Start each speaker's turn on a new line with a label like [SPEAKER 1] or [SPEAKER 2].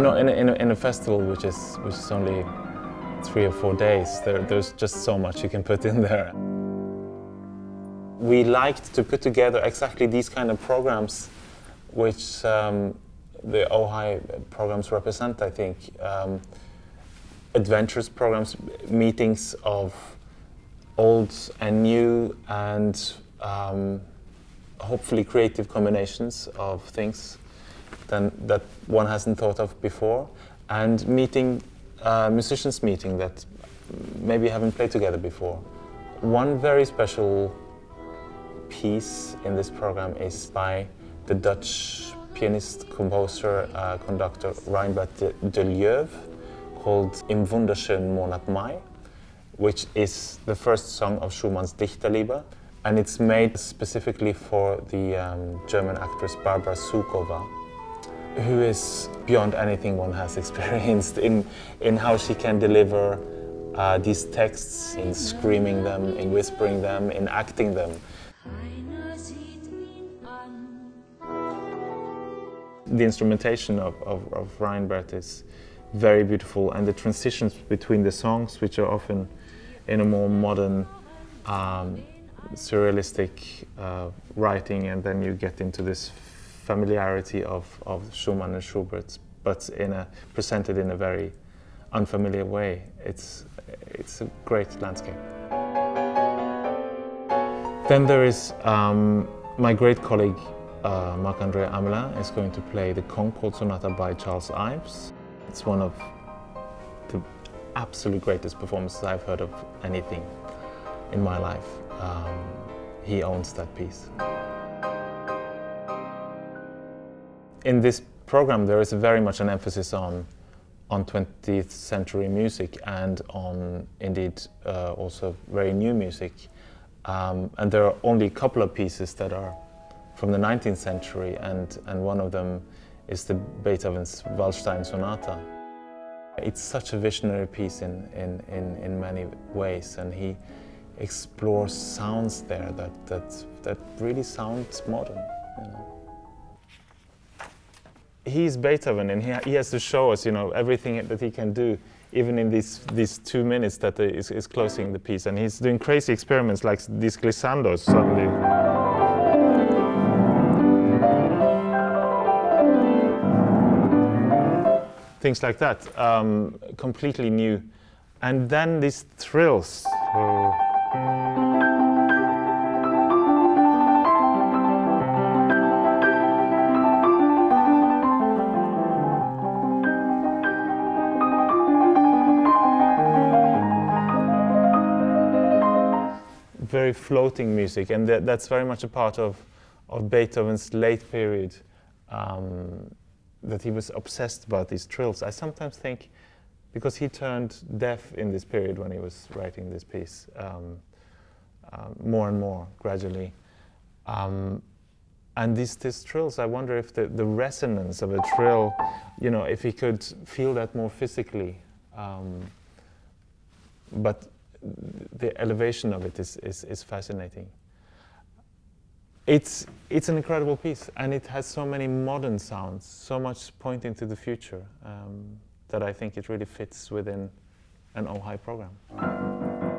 [SPEAKER 1] know, in a festival which is only 3 or 4 days, there's just so much you can put in there. We liked to put together exactly these kind of programs, which the Ojai programs represent, I think. Adventurous programs, meetings of old and new, and hopefully creative combinations of things that one hasn't thought of before, and meeting musicians meeting that maybe haven't played together before. One very special piece in this program is by the Dutch pianist, composer, conductor Reinbert de Leeuw, called Im wunderschönen Monat Mai, which is the first song of Schumann's Dichterliebe, and it's made specifically for the German actress Barbara Sukowa, who is beyond anything one has experienced in how she can deliver these texts, in screaming them, in whispering them, in acting them. The instrumentation of Reinbert is very beautiful, and the transitions between the songs, which are often in a more modern, surrealistic writing, and then you get into this familiarity of Schumann and Schubert, but presented in a very unfamiliar way. It's a great landscape. Then there is my great colleague Marc-André Hamelin is going to play the Concord Sonata by Charles Ives. It's one of the absolute greatest performances I've heard of anything in my life. He owns that piece. In this program there is very much an emphasis on 20th century music and on, indeed, also very new music. And there are only a couple of pieces that are from the 19th century, and one of them is the Beethoven's Waldstein Sonata. It's such a visionary piece in many ways, and he explores sounds there that really sounds modern. You know. He's Beethoven, and he has to show us, you know, everything that he can do, even in these 2 minutes that is closing the piece. And he's doing crazy experiments like these glissandos suddenly. Things like that, completely new. And then these thrills. Very floating music, and that's very much a part of Beethoven's late period, that he was obsessed about these trills. I sometimes think because he turned deaf in this period when he was writing this piece, more and more gradually. And these trills, I wonder if the resonance of a trill, you know, if he could feel that more physically. But the elevation of it is fascinating. It's an incredible piece, and it has so many modern sounds, so much pointing to the future, that I think it really fits within an Ojai program.